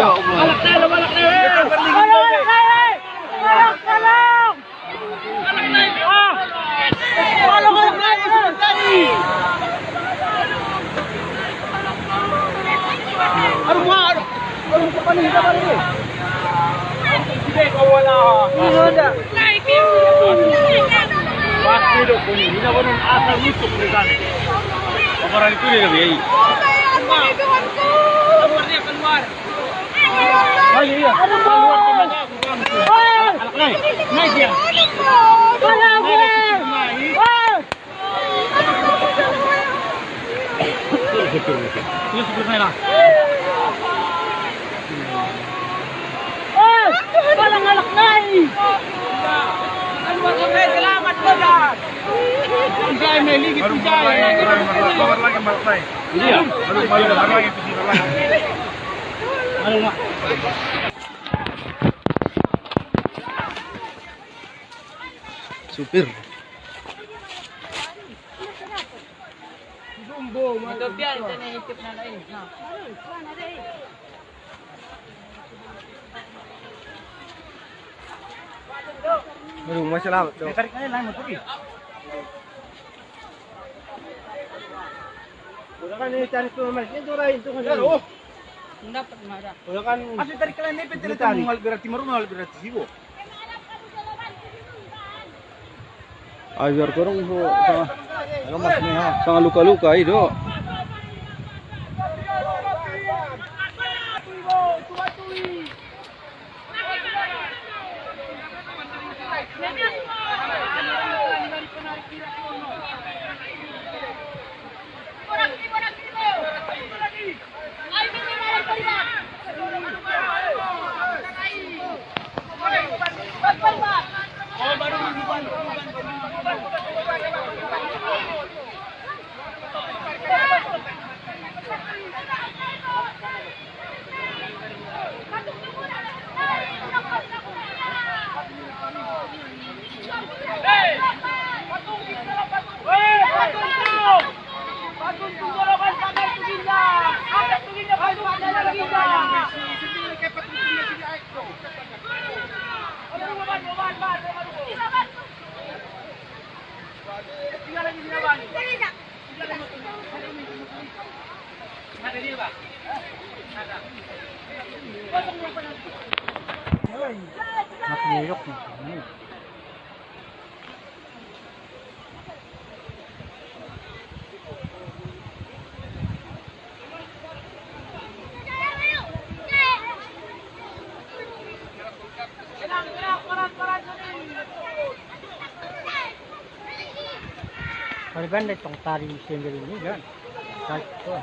Balak na, balak na. Orang itu dia lebih. Keluar. Ayo iya. Naik dia. Ini seperti mana? Balang alak naik. Selamat bola. Pinjai meli gitu pinjai. Baru lagi baru lagi. Iya. Baru lagi pinjai lagi. Halo mak. Supir. Bumbu, ito biar ito na hitip na lain. Aduh, masalah. Tarik na lang mo pergi. Udah kan ini cari tuh mas, ini turai itu kan. Oh, Dapat marah. udah kan. Kasi tarik ka lang na ipin Ditarik. mal berarti marunong berarti sibo. Ajar korong ho sama mas nih ha, sama luka-luka itu. Nakiyok. Banda itong tari sendiri ini kan. Satu.